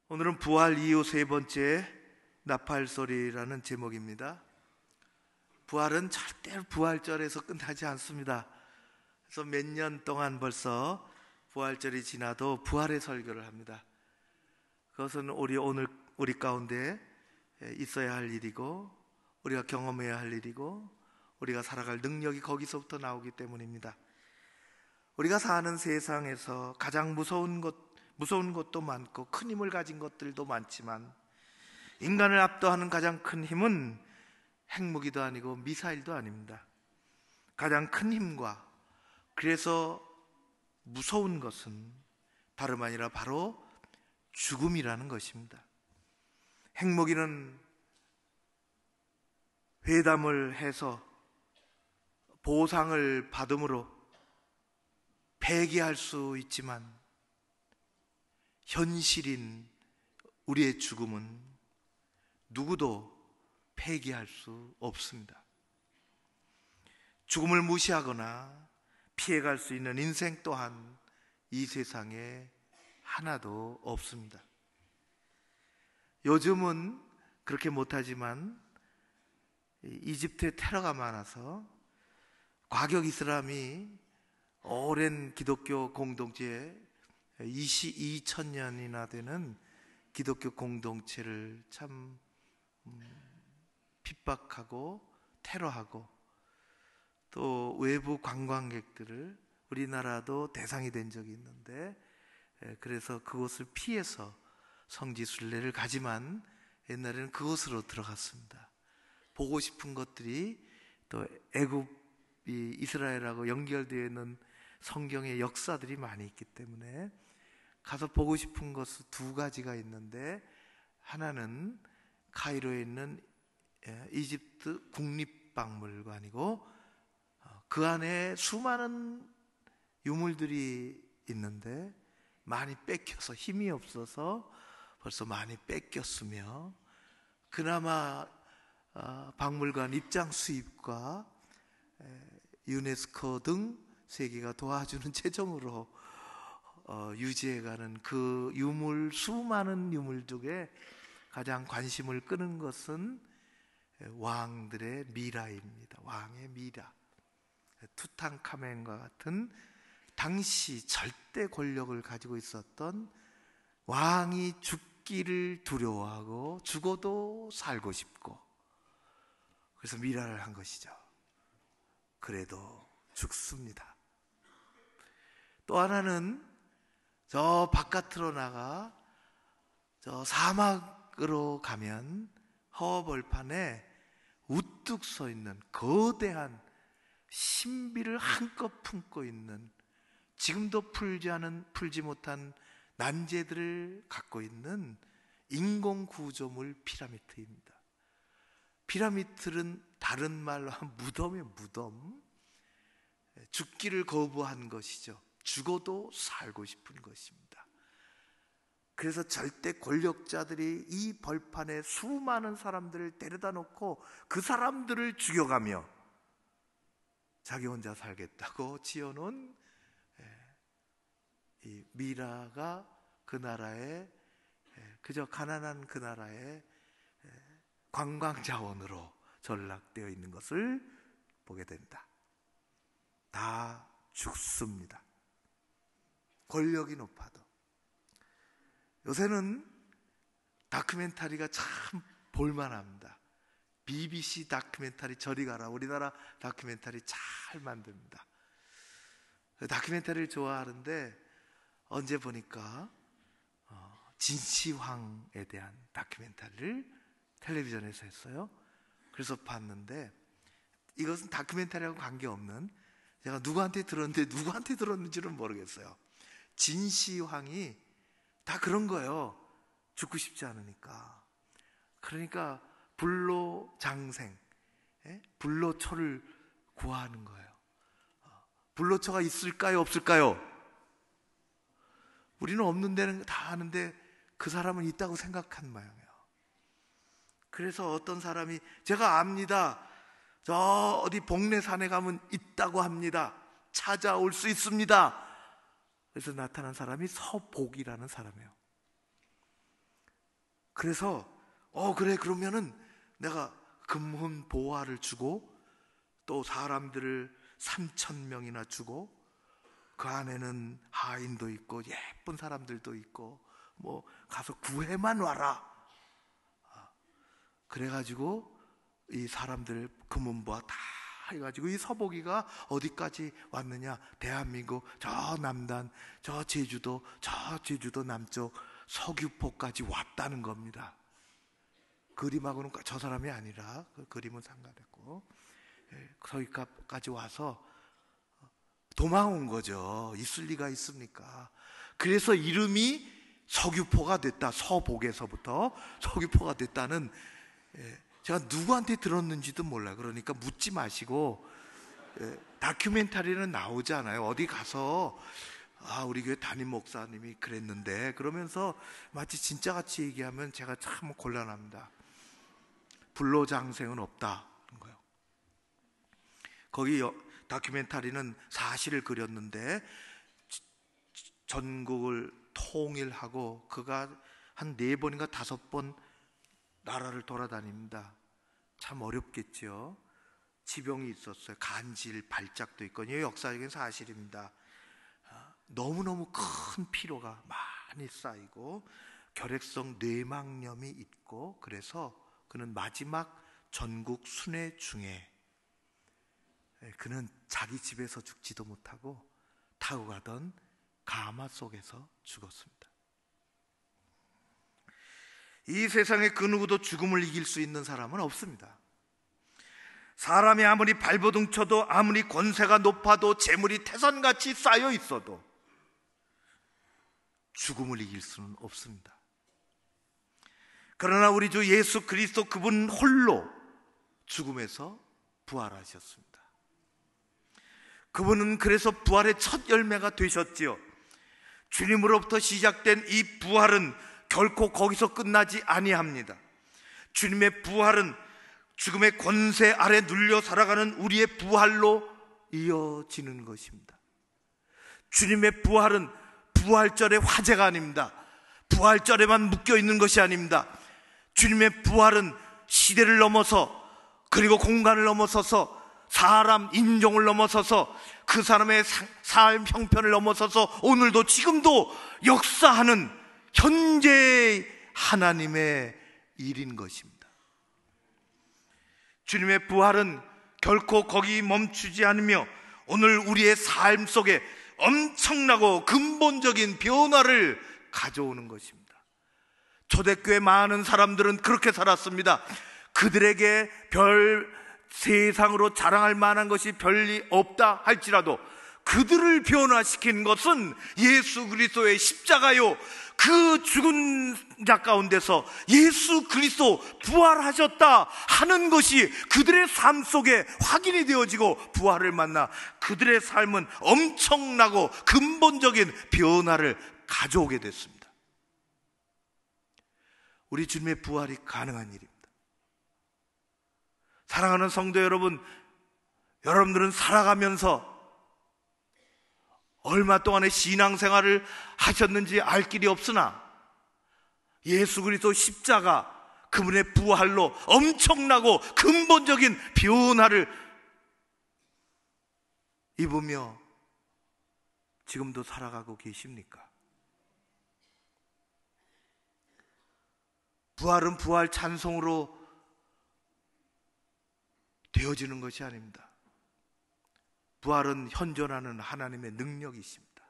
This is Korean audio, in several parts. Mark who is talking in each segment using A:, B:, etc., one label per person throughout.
A: 오늘은 부활 이후 세 번째 나팔소리라는 제목입니다. 부활은 절대로 부활절에서 끝나지 않습니다. 그래서 몇 년 동안 벌써 부활절이 지나도 부활의 설교를 합니다. 그것은 우리 가운데 있어야 할 일이고, 우리가 경험해야 할 일이고, 우리가 살아갈 능력이 거기서부터 나오기 때문입니다. 우리가 사는 세상에서 가장 무서운 것도 많고 큰 힘을 가진 것들도 많지만, 인간을 압도하는 가장 큰 힘은 핵무기도 아니고 미사일도 아닙니다. 가장 큰 힘과 그래서 무서운 것은 다름 아니라 바로 죽음이라는 것입니다. 핵무기는 회담을 해서 보상을 받음으로 폐기할 수 있지만, 현실인 우리의 죽음은 누구도 폐기할 수 없습니다. 죽음을 무시하거나 피해갈 수 있는 인생 또한 이 세상에 하나도 없습니다. 요즘은 그렇게 못하지만 이집트에 테러가 많아서 과격 이슬람이 오랜 기독교 공동체에 2000년이나 되는 기독교 공동체를 참 핍박하고 테러하고, 또 외부 관광객들을, 우리나라도 대상이 된 적이 있는데, 그래서 그곳을 피해서 성지순례를 가지만 옛날에는 그곳으로 들어갔습니다. 보고 싶은 것들이 또 애굽이 이스라엘하고 연결되어 있는 성경의 역사들이 많이 있기 때문에 가서 보고 싶은 것은 두 가지가 있는데, 하나는 카이로에 있는 이집트 국립박물관이고, 그 안에 수많은 유물들이 있는데 많이 뺏겨서, 힘이 없어서 벌써 많이 뺏겼으며, 그나마 박물관 입장 수입과 유네스코 등 세계가 도와주는 재정으로 유지해가는 그 수많은 유물 중에 가장 관심을 끄는 것은 왕들의 미라입니다. 왕의 미라. 투탕카멘과 같은 당시 절대 권력을 가지고 있었던, 왕이 죽기를 두려워하고 죽어도 살고 싶고, 그래서 미라를 한 것이죠. 그래도 죽습니다. 또 하나는 저 바깥으로 나가 저 사막으로 가면 허벌판에 우뚝 서 있는 거대한 신비를 한껏 품고 있는, 지금도 풀지 못한 난제들을 갖고 있는 인공 구조물 피라미드입니다. 피라미드는 다른 말로 하면 무덤이에요. 무덤. 죽기를 거부한 것이죠. 죽어도 살고 싶은 것입니다. 그래서 절대 권력자들이 이 벌판에 수많은 사람들을 데려다 놓고 그 사람들을 죽여가며 자기 혼자 살겠다고 지어놓은 이 미라가 그 나라의, 그저 가난한 그 나라의 관광자원으로 전락되어 있는 것을 보게 된다. 다 죽습니다. 권력이 높아도. 요새는 다큐멘터리가 참 볼만합니다. BBC 다큐멘터리 저리 가라. 우리나라 다큐멘터리 잘 만듭니다. 다큐멘터리를 좋아하는데 언제 보니까 진시황에 대한 다큐멘터리를 텔레비전에서 했어요. 그래서 봤는데, 이것은 다큐멘터리하고 관계없는, 제가 누구한테 들었는데 누구한테 들었는지는 모르겠어요. 진시황이 다 그런 거예요. 죽고 싶지 않으니까. 그러니까 불로장생, 불로초를 구하는 거예요. 불로초가 있을까요, 없을까요? 우리는 없는 데는 다 아는데 그 사람은 있다고 생각한 모양이에요. 그래서 어떤 사람이, 제가 압니다. 저 어디 복례산에 가면 있다고 합니다. 찾아올 수 있습니다. 그래서 나타난 사람이 서복이라는 사람이에요. 그래서 그래, 그러면은 내가 금혼 보화를 주고 또 사람들을 3,000명이나 주고 그 안에는 하인도 있고 예쁜 사람들도 있고 뭐 가서 구해만 와라. 그래가지고 이 사람들 금은보화 다 해가지고 이 서복이가 어디까지 왔느냐, 대한민국 저 남단, 저 제주도 남쪽 서귀포까지 왔다는 겁니다. 그림하고는 저 사람이 아니라 그 그림은 상관없고 서귀포까지 와서 도망온 거죠. 있을 리가 있습니까? 그래서 이름이 서귀포가 됐다. 서복에서부터 서귀포가 됐다는, 제가 누구한테 들었는지도 몰라요. 그러니까 묻지 마시고, 다큐멘터리는 나오잖아요. 어디 가서 우리 교회 담임 목사님이 그랬는데, 그러면서 마치 진짜같이 얘기하면 제가 참 곤란합니다. 불로장생은 없다 그런 거예요. 거기 다큐멘터리는 사실을 그렸는데 전국을 통일하고 그가 한 4번인가 5번 나라를 돌아다닙니다. 참 어렵겠죠. 지병이 있었어요. 간질, 발작도 있고. 이게 역사적인 사실입니다. 너무너무 큰 피로가 많이 쌓이고 결핵성 뇌막염이 있고, 그래서 그는 마지막 전국 순회 중에 그는 자기 집에서 죽지도 못하고 타고 가던 가마 속에서 죽었습니다. 이 세상에 그 누구도 죽음을 이길 수 있는 사람은 없습니다. 사람이 아무리 발버둥 쳐도, 아무리 권세가 높아도, 재물이 태산같이 쌓여 있어도 죽음을 이길 수는 없습니다. 그러나 우리 주 예수 그리스도, 그분 홀로 죽음에서 부활하셨습니다. 그분은 그래서 부활의 첫 열매가 되셨지요. 주님으로부터 시작된 이 부활은 결코 거기서 끝나지 아니합니다. 주님의 부활은 죽음의 권세 아래 눌려 살아가는 우리의 부활로 이어지는 것입니다. 주님의 부활은 부활절의 화제가 아닙니다. 부활절에만 묶여 있는 것이 아닙니다. 주님의 부활은 시대를 넘어서, 그리고 공간을 넘어서서, 사람 인종을 넘어서서, 그 사람의 삶 형편을 넘어서서 오늘도 지금도 역사하는 현재의 하나님의 일인 것입니다. 주님의 부활은 결코 거기 멈추지 않으며 오늘 우리의 삶 속에 엄청나고 근본적인 변화를 가져오는 것입니다. 초대교회 많은 사람들은 그렇게 살았습니다. 그들에게 세상으로 자랑할 만한 것이 별리 없다 할지라도 그들을 변화시킨 것은 예수 그리스도의 십자가요, 그 죽은 자 가운데서 예수 그리스도 부활하셨다 하는 것이 그들의 삶 속에 확인이 되어지고, 부활을 만나 그들의 삶은 엄청나고 근본적인 변화를 가져오게 됐습니다. 우리 주님의 부활이 가능한 일입니다. 사랑하는 성도 여러분, 여러분들은 살아가면서 얼마 동안의 신앙생활을 하셨는지 알 길이 없으나 예수 그리스도 십자가, 그분의 부활로 엄청나고 근본적인 변화를 입으며 지금도 살아가고 계십니까? 부활은 부활 찬송으로 되어지는 것이 아닙니다. 부활은 현존하는 하나님의 능력이십니다.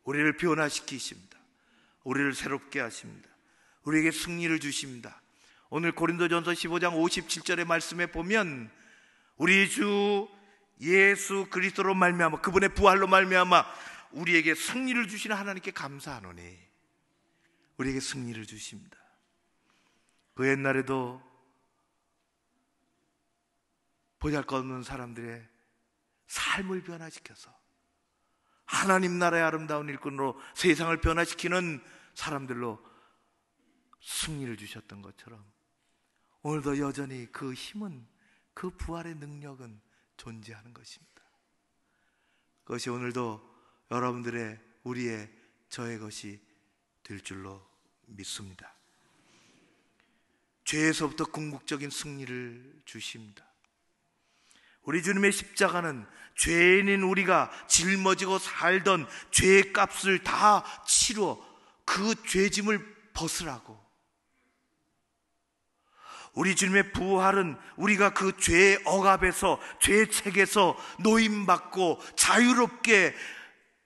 A: 우리를 변화시키십니다. 우리를 새롭게 하십니다. 우리에게 승리를 주십니다. 오늘 고린도전서 15장 57절의 말씀에 보면 우리 주 예수 그리스도로 말미암아, 그분의 부활로 말미암아 우리에게 승리를 주시는 하나님께 감사하노니, 우리에게 승리를 주십니다. 그 옛날에도 보잘것없는 사람들의 삶을 변화시켜서 하나님 나라의 아름다운 일꾼으로 세상을 변화시키는 사람들로 승리를 주셨던 것처럼 오늘도 여전히 그 힘은, 그 부활의 능력은 존재하는 것입니다. 그것이 오늘도 여러분들의, 우리의, 저의 것이 될 줄로 믿습니다. 죄에서부터 궁극적인 승리를 주십니다. 우리 주님의 십자가는 죄인인 우리가 짊어지고 살던 죄의 값을 다 치루어 그 죄짐을 벗으라고. 우리 주님의 부활은 우리가 그 죄의 억압에서, 죄의 책에서 노임받고 자유롭게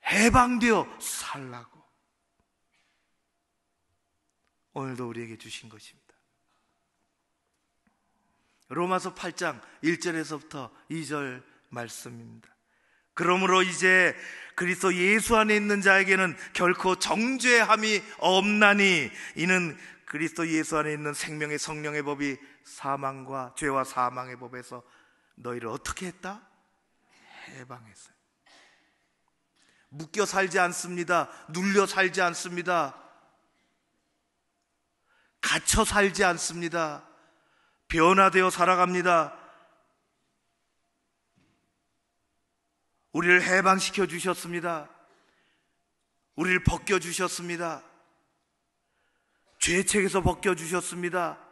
A: 해방되어 살라고 오늘도 우리에게 주신 것입니다. 로마서 8장 1절에서부터 2절 말씀입니다. 그러므로 이제 그리스도 예수 안에 있는 자에게는 결코 정죄함이 없나니 이는 그리스도 예수 안에 있는 생명의 성령의 법이 사망과 죄와 사망의 법에서 너희를 어떻게 했다? 해방했어요. 묶여 살지 않습니다. 눌려 살지 않습니다. 갇혀 살지 않습니다. 변화되어 살아갑니다. 우리를 해방시켜 주셨습니다. 우리를 벗겨 주셨습니다. 죄책에서 벗겨 주셨습니다.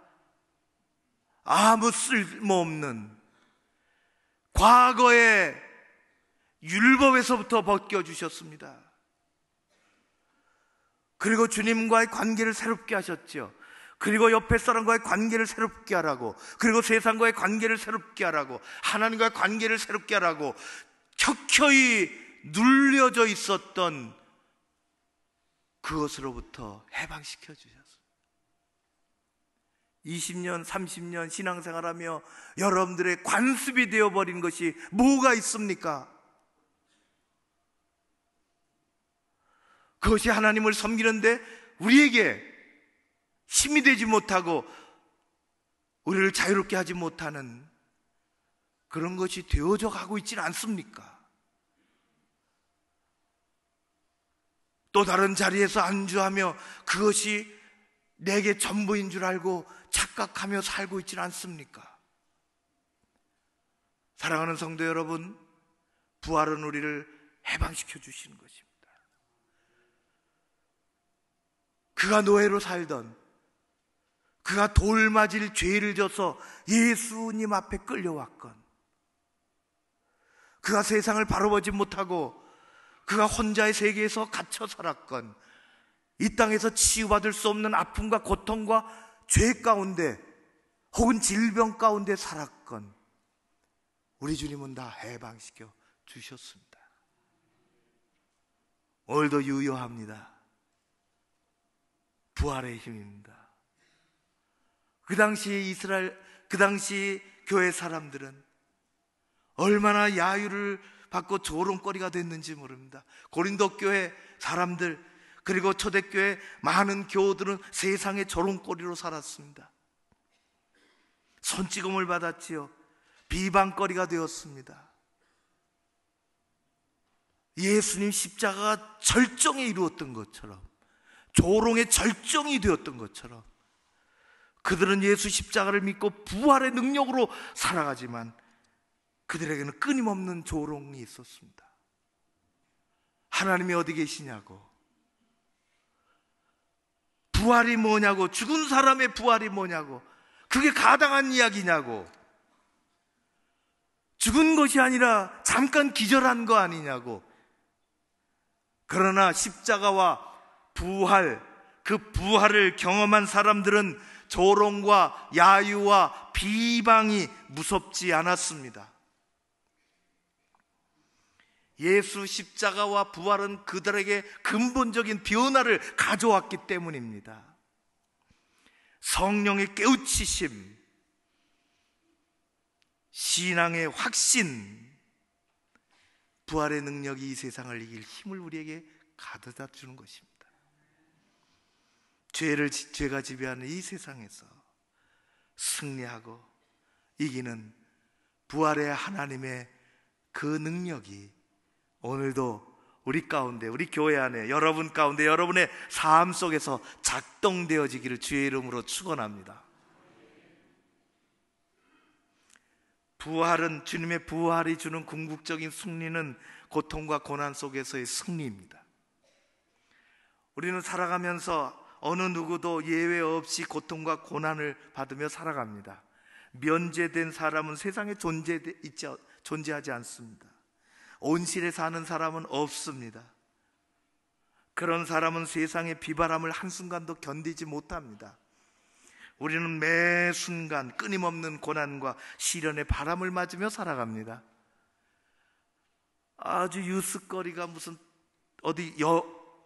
A: 아무 쓸모없는 과거의 율법에서부터 벗겨 주셨습니다. 그리고 주님과의 관계를 새롭게 하셨죠. 그리고 옆에 사람과의 관계를 새롭게 하라고, 그리고 세상과의 관계를 새롭게 하라고, 하나님과의 관계를 새롭게 하라고 켜켜이 눌려져 있었던 그것으로부터 해방시켜 주셨습니다. 20년, 30년 신앙생활하며 여러분들의 관습이 되어버린 것이 뭐가 있습니까? 그것이 하나님을 섬기는데 우리에게 힘이 되지 못하고 우리를 자유롭게 하지 못하는 그런 것이 되어져 가고 있지는 않습니까? 또 다른 자리에서 안주하며 그것이 내게 전부인 줄 알고 착각하며 살고 있지는 않습니까? 사랑하는 성도 여러분, 부활은 우리를 해방시켜 주시는 것입니다. 그가 노예로 살던, 그가 돌맞을 죄를 져서 예수님 앞에 끌려왔건, 그가 세상을 바라보지 못하고 그가 혼자의 세계에서 갇혀 살았건, 이 땅에서 치유받을 수 없는 아픔과 고통과 죄 가운데 혹은 질병 가운데 살았건 우리 주님은 다 해방시켜 주셨습니다. 오늘도 유효합니다. 부활의 힘입니다. 그 당시 교회 사람들은 얼마나 야유를 받고 조롱거리가 됐는지 모릅니다. 고린도 교회 사람들, 그리고 초대교회 많은 교우들은 세상의 조롱거리로 살았습니다. 손찌검을 받았지요. 비방거리가 되었습니다. 예수님 십자가가 절정에 이루었던 것처럼, 조롱의 절정이 되었던 것처럼 그들은 예수 십자가를 믿고 부활의 능력으로 살아가지만 그들에게는 끊임없는 조롱이 있었습니다. 하나님이 어디 계시냐고, 부활이 뭐냐고, 죽은 사람의 부활이 뭐냐고, 그게 가당한 이야기냐고, 죽은 것이 아니라 잠깐 기절한 거 아니냐고. 그러나 십자가와 부활, 그 부활을 경험한 사람들은 조롱과 야유와 비방이 무섭지 않았습니다. 예수 십자가와 부활은 그들에게 근본적인 변화를 가져왔기 때문입니다. 성령의 깨우치심, 신앙의 확신, 부활의 능력이 이 세상을 이길 힘을 우리에게 가져다 주는 것입니다. 죄가 지배하는 이 세상에서 승리하고 이기는 부활의 하나님의 그 능력이 오늘도 우리 가운데, 우리 교회 안에, 여러분 가운데, 여러분의 삶 속에서 작동되어지기를 주의 이름으로 축원합니다. 부활은, 주님의 부활이 주는 궁극적인 승리는 고통과 고난 속에서의 승리입니다. 우리는 살아가면서 어느 누구도 예외 없이 고통과 고난을 받으며 살아갑니다. 면제된 사람은 세상에 존재하지 않습니다. 온실에 사는 사람은 없습니다. 그런 사람은 세상의 비바람을 한순간도 견디지 못합니다. 우리는 매 순간 끊임없는 고난과 시련의 바람을 맞으며 살아갑니다. 아주 뉴스거리가 무슨 어디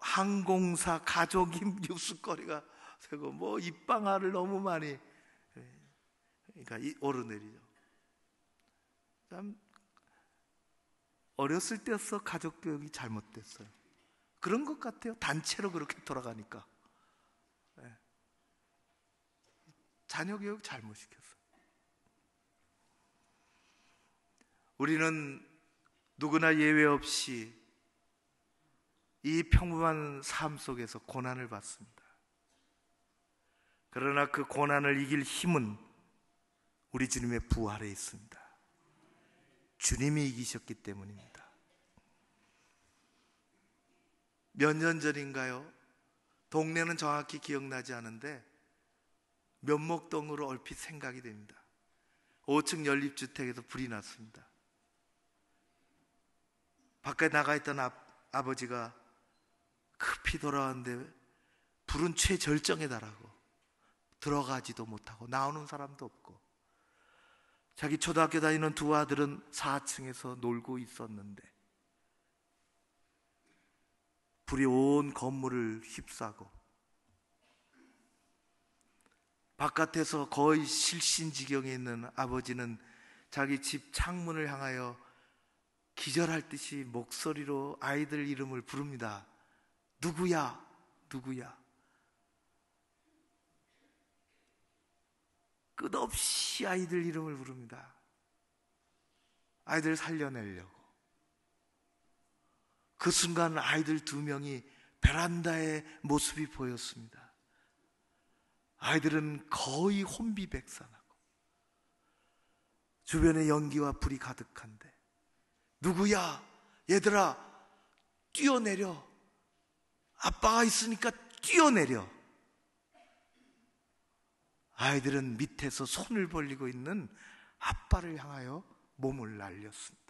A: 항공사 가족임 뉴스거리가 되고 뭐 입방아를 너무 많이, 그러니까 오르내리죠. 참 어렸을 때였어 가족 교육이 잘못됐어요. 그런 것 같아요. 단체로 그렇게 돌아가니까. 자녀 교육 잘못시켰어요. 우리는 누구나 예외 없이 이 평범한 삶 속에서 고난을 받습니다. 그러나 그 고난을 이길 힘은 우리 주님의 부활에 있습니다. 주님이 이기셨기 때문입니다. 몇 년 전인가요? 동네는 정확히 기억나지 않은데 면목동으로 얼핏 생각이 됩니다. 5층 연립주택에서 불이 났습니다. 밖에 나가 있던 아버지가 급히 돌아왔는데 불은 최절정에 달하고 들어가지도 못하고 나오는 사람도 없고, 자기 초등학교 다니는 두 아들은 4층에서 놀고 있었는데 불이 온 건물을 휩싸고 바깥에서 거의 실신지경에 있는 아버지는 자기 집 창문을 향하여 기절할 듯이 목소리로 아이들 이름을 부릅니다. 누구야? 누구야? 끝없이 아이들 이름을 부릅니다. 아이들 살려내려고. 그 순간 아이들 2명이 베란다의 모습이 보였습니다. 아이들은 거의 혼비백산하고 주변에 연기와 불이 가득한데, 누구야? 얘들아, 뛰어내려. 아빠가 있으니까 뛰어내려. 아이들은 밑에서 손을 벌리고 있는 아빠를 향하여 몸을 날렸습니다.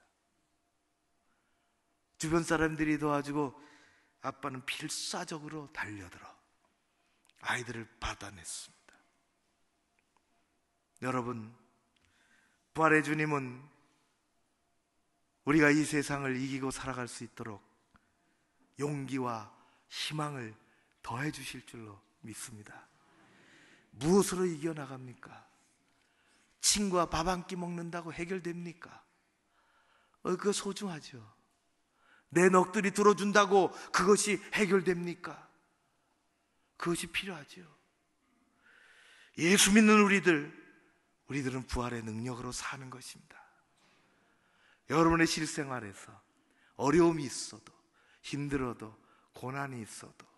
A: 주변 사람들이 도와주고 아빠는 필사적으로 달려들어 아이들을 받아냈습니다. 여러분, 부활의 주님은 우리가 이 세상을 이기고 살아갈 수 있도록 용기와 희망을 더해 주실 줄로 믿습니다. 무엇으로 이겨나갑니까? 친구와 밥 한 끼 먹는다고 해결됩니까? 그거 소중하죠. 내 넋들이 들어준다고 그것이 해결됩니까? 그것이 필요하죠. 예수 믿는 우리들은 부활의 능력으로 사는 것입니다. 여러분의 실생활에서 어려움이 있어도, 힘들어도, 고난이 있어도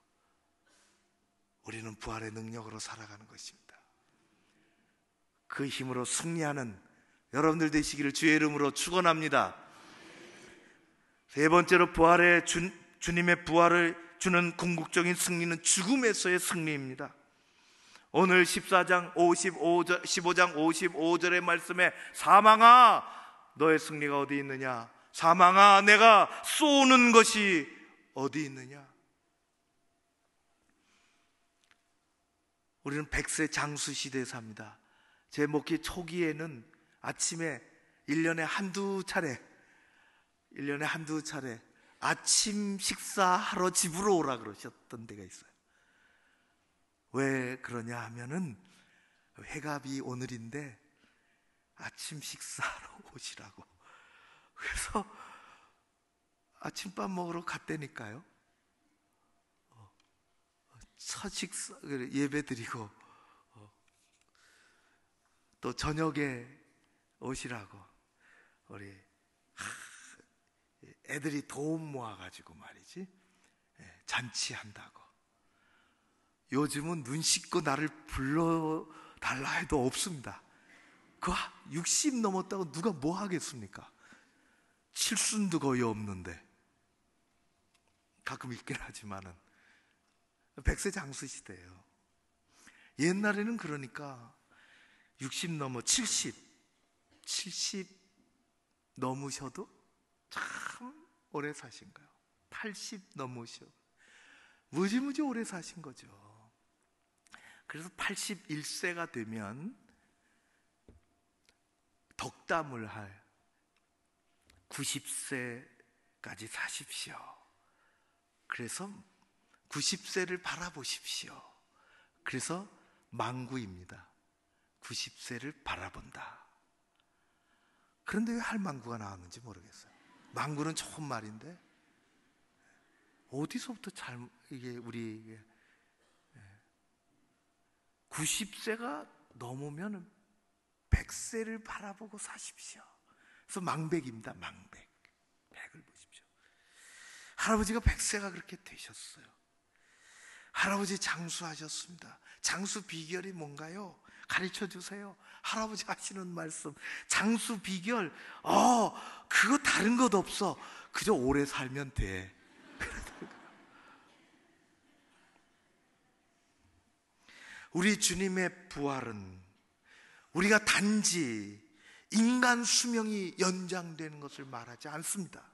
A: 우리는 부활의 능력으로 살아가는 것입니다. 그 힘으로 승리하는 여러분들 되시기를 주의 이름으로 축원합니다. 세 번째로, 주님의 부활을 주는 궁극적인 승리는 죽음에서의 승리입니다. 오늘 15장 55절의 말씀에 사망아 너의 승리가 어디 있느냐, 사망아 내가 쏘는 것이 어디 있느냐. 우리는 100세 장수 시대에 삽니다. 제 목회 초기에는 아침에 1년에 한두 차례 아침 식사하러 집으로 오라 그러셨던 데가 있어요. 왜 그러냐 하면은 회갑이 오늘인데 아침 식사하러 오시라고. 그래서 아침밥 먹으러 갔다니까요. 첫 식사 예배 드리고 또 저녁에 오시라고 우리 애들이 도움 모아가지고 말이지 잔치한다고. 요즘은 눈 씻고 나를 불러달라 해도 없습니다. 그 60 넘었다고 누가 뭐 하겠습니까? 칠순도 거의 없는데, 가끔 있긴 하지만은 100세 장수 시대예요. 옛날에는 그러니까 60 넘어 70 넘으셔도 참 오래 사신 거예요. 80 넘으셔 무지무지 오래 사신 거죠. 그래서 81세가 되면 덕담을 할 90세까지 사십시오. 그래서 90세를 바라보십시오. 그래서 망구입니다. 90세를 바라본다. 그런데 왜 할망구가 나왔는지 모르겠어요. 망구는 좋은 말인데 어디서부터 이게 우리 90세가 넘으면 100세를 바라보고 사십시오. 그래서 망백입니다. 망백. 100을 보십시오. 할아버지가 100세가 그렇게 되셨어요. 할아버지 장수하셨습니다. 장수 비결이 뭔가요? 가르쳐 주세요. 할아버지 하시는 말씀. 장수 비결. 그거 다른 것 없어. 그저 오래 살면 돼. 우리 주님의 부활은 우리가 단지 인간 수명이 연장되는 것을 말하지 않습니다.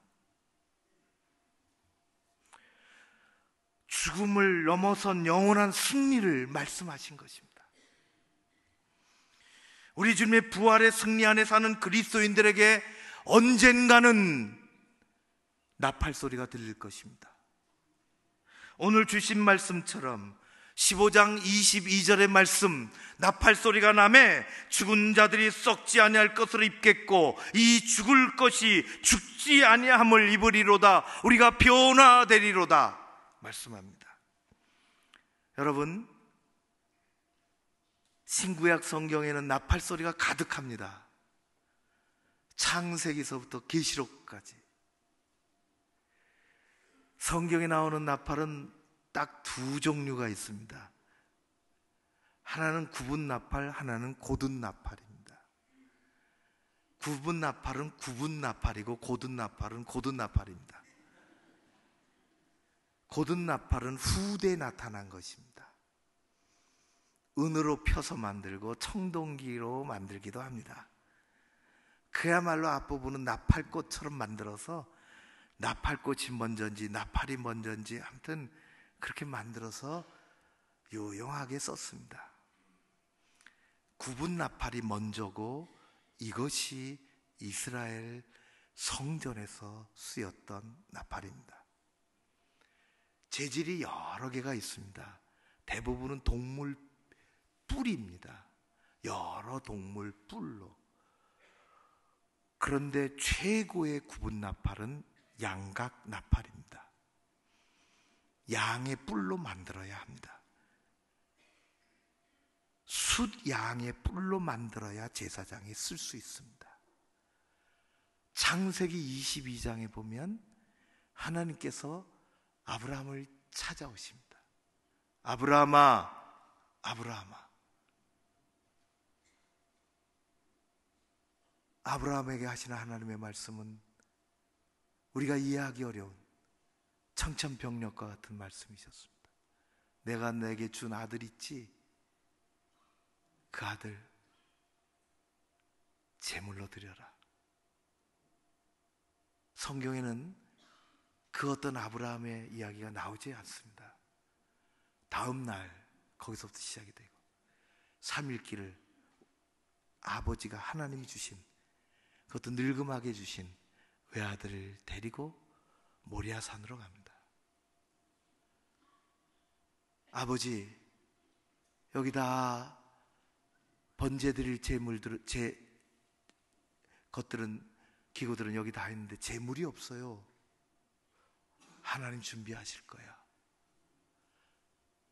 A: 죽음을 넘어선 영원한 승리를 말씀하신 것입니다. 우리 주님의 부활의 승리 안에 사는 그리스도인들에게 언젠가는 나팔 소리가 들릴 것입니다. 오늘 주신 말씀처럼 15장 22절의 말씀, 나팔 소리가 나매 죽은 자들이 썩지 아니할 것을 입겠고 이 죽을 것이 죽지 아니함을 입으리로다. 우리가 변화되리로다 말씀합니다. 여러분, 신구약 성경에는 나팔 소리가 가득합니다. 창세기서부터 계시록까지. 성경에 나오는 나팔은 딱 두 종류가 있습니다. 하나는 구분 나팔, 하나는 고든 나팔입니다. 구분 나팔은 구분 나팔이고 고든 나팔은 고든 나팔입니다. 고든 나팔은 후대에 나타난 것입니다. 은으로 펴서 만들고 청동기로 만들기도 합니다. 그야말로 앞부분은 나팔꽃처럼 만들어서 나팔꽃이 먼저인지 나팔이 먼저인지 아무튼 그렇게 만들어서 요용하게 썼습니다. 구분 나팔이 먼저고 이것이 이스라엘 성전에서 쓰였던 나팔입니다. 재질이 여러 개가 있습니다. 대부분은 동물 뿔입니다. 여러 동물 뿔로. 그런데 최고의 구분 나팔은 양각 나팔입니다. 양의 뿔로 만들어야 합니다. 숫 양의 뿔로 만들어야 제사장이 쓸 수 있습니다. 창세기 22장에 보면 하나님께서 아브라함을 찾아오십니다. 아브라함아, 아브라함아. 아브라함에게 하시는 하나님의 말씀은 우리가 이해하기 어려운 청천벽력과 같은 말씀이셨습니다. 내가 내게 준 아들 있지? 그 아들 제물로 드려라. 성경에는 그 어떤 아브라함의 이야기가 나오지 않습니다. 다음 날 거기서부터 시작이 되고 3일길을 아버지가 하나님이 주신, 그것도 늙음하게 주신 외아들을 데리고 모리아산으로 갑니다. 아버지, 여기다 번제드릴 기구들은 여기 다 있는데 제물이 없어요. 하나님 준비하실 거야.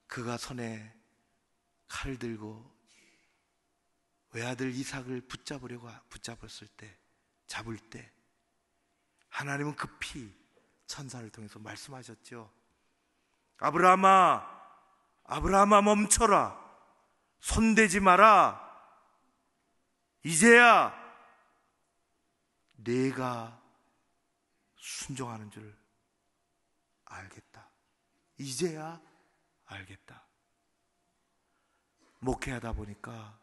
A: 그가 손에 칼을 들고 외아들 이삭을 붙잡을 때 하나님은 급히 천사를 통해서 말씀하셨죠. 아브라함아, 아브라함아 멈춰라. 손대지 마라. 이제야 내가 순종하는 줄 알겠다. 이제야 알겠다. 목회하다 보니까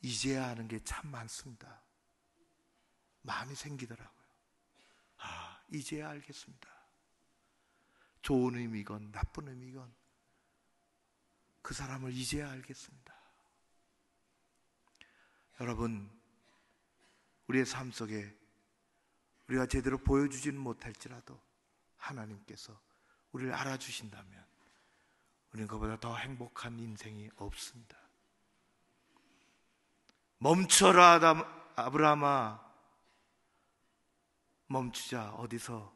A: 이제야 아는 게 참 많습니다. 마음이 생기더라고요. 이제야 알겠습니다. 좋은 의미건 나쁜 의미건 그 사람을 이제야 알겠습니다. 여러분, 우리의 삶 속에 우리가 제대로 보여주지는 못할지라도 하나님께서 우리를 알아주신다면 우리는 그보다 더 행복한 인생이 없습니다. 멈춰라 아브라함아, 멈추자. 어디서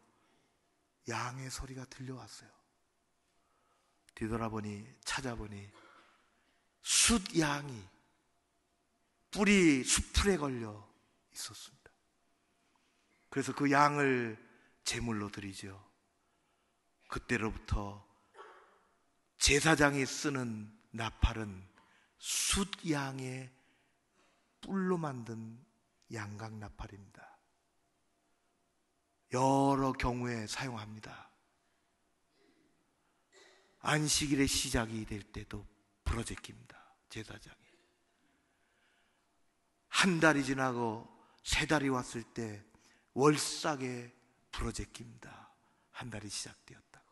A: 양의 소리가 들려왔어요. 뒤돌아보니, 찾아보니 숫 양이 뿔이 수풀에 걸려 있었습니다. 그래서 그 양을 제물로 드리죠. 그때로부터 제사장이 쓰는 나팔은 숫 양의 뿔로 만든 양각 나팔입니다. 여러 경우에 사용합니다. 안식일의 시작이 될 때도 부러제낍니다. 제사장이 한 달이 지나고 세 달이 왔을 때 월삭에 부러제낍니다. 한 달이 시작되었다고.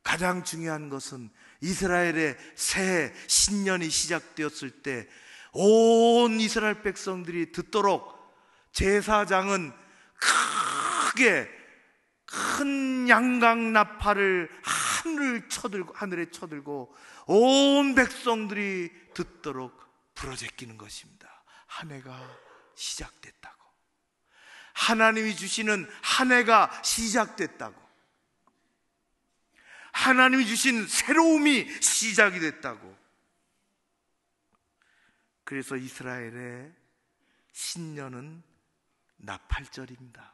A: 가장 중요한 것은 이스라엘의 새해 신년이 시작되었을 때 온 이스라엘 백성들이 듣도록 제사장은 크게 큰 양각 나팔을 하늘에 쳐들고 온 백성들이 듣도록 부러제끼는 것입니다. 한 해가 시작됐다고. 하나님이 주시는 한 해가 시작됐다고. 하나님이 주신 새로움이 시작이 됐다고. 그래서 이스라엘의 신년은 나팔절입니다.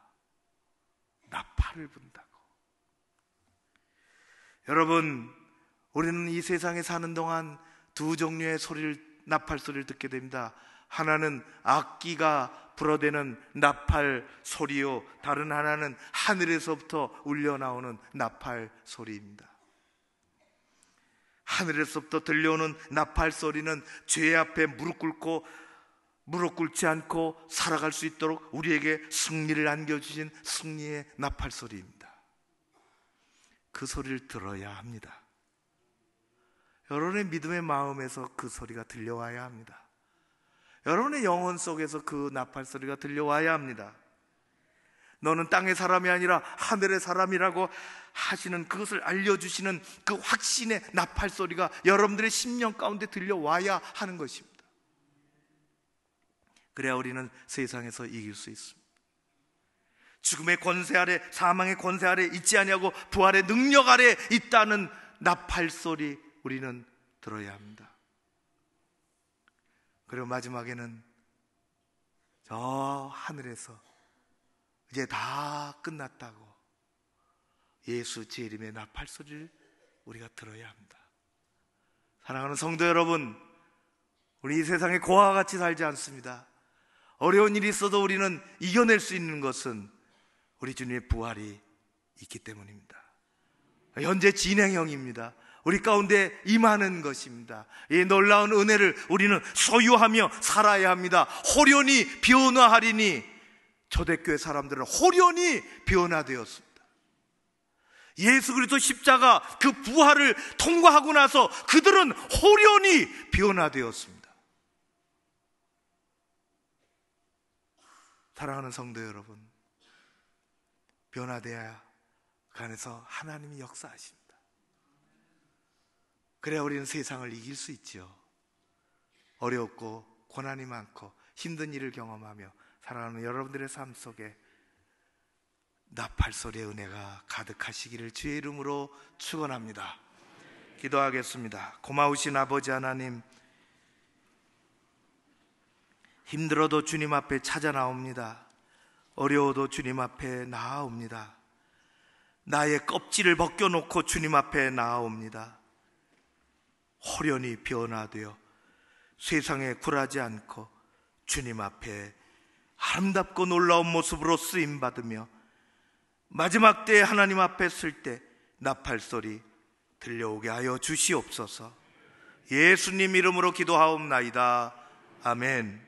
A: 나팔을 분다고. 여러분, 우리는 이 세상에 사는 동안 두 종류의 나팔 소리를 듣게 됩니다. 하나는 악기가 불어대는 나팔 소리요, 다른 하나는 하늘에서부터 울려 나오는 나팔 소리입니다. 하늘에서부터 들려오는 나팔 소리는 죄 앞에 무릎 꿇지 않고 살아갈 수 있도록 우리에게 승리를 안겨주신 승리의 나팔 소리입니다. 그 소리를 들어야 합니다. 여러분의 믿음의 마음에서 그 소리가 들려와야 합니다. 여러분의 영혼 속에서 그 나팔 소리가 들려와야 합니다. 너는 땅의 사람이 아니라 하늘의 사람이라고 하시는 그것을 알려주시는 그 확신의 나팔 소리가 여러분들의 심령 가운데 들려와야 하는 것입니다. 그래야 우리는 세상에서 이길 수 있습니다. 죽음의 권세 아래, 사망의 권세 아래 있지 아니하고 부활의 능력 아래 있다는 나팔 소리 우리는 들어야 합니다. 그리고 마지막에는 저 하늘에서 이제 다 끝났다고 예수 재림의 나팔 소리를 우리가 들어야 합니다. 사랑하는 성도 여러분, 우리 이 세상에 고아와 같이 살지 않습니다. 어려운 일이 있어도 우리는 이겨낼 수 있는 것은 우리 주님의 부활이 있기 때문입니다. 현재 진행형입니다. 우리 가운데 임하는 것입니다. 이 놀라운 은혜를 우리는 소유하며 살아야 합니다. 호련히 변화하리니, 초대교회 사람들은 호련히 변화되었습니다. 예수 그리스도 십자가 그 부활을 통과하고 나서 그들은 호련히 변화되었습니다. 사랑하는 성도 여러분, 변화되어야 그 안에서 하나님이 역사하십니다. 그래야 우리는 세상을 이길 수 있죠. 어렵고 고난이 많고 힘든 일을 경험하며 사랑하는 여러분들의 삶 속에 나팔 소리의 은혜가 가득하시기를 주의 이름으로 축원합니다. 기도하겠습니다. 고마우신 아버지 하나님, 힘들어도 주님 앞에 찾아 나옵니다. 어려워도 주님 앞에 나아옵니다. 나의 껍질을 벗겨놓고 주님 앞에 나아옵니다. 호련히 변화되어 세상에 굴하지 않고 주님 앞에 아름답고 놀라운 모습으로 쓰임받으며 마지막 때에 하나님 앞에 쓸 때 나팔 소리, 들려오게 하여 주시옵소서. 예수님 이름으로 기도하옵나이다. 아멘.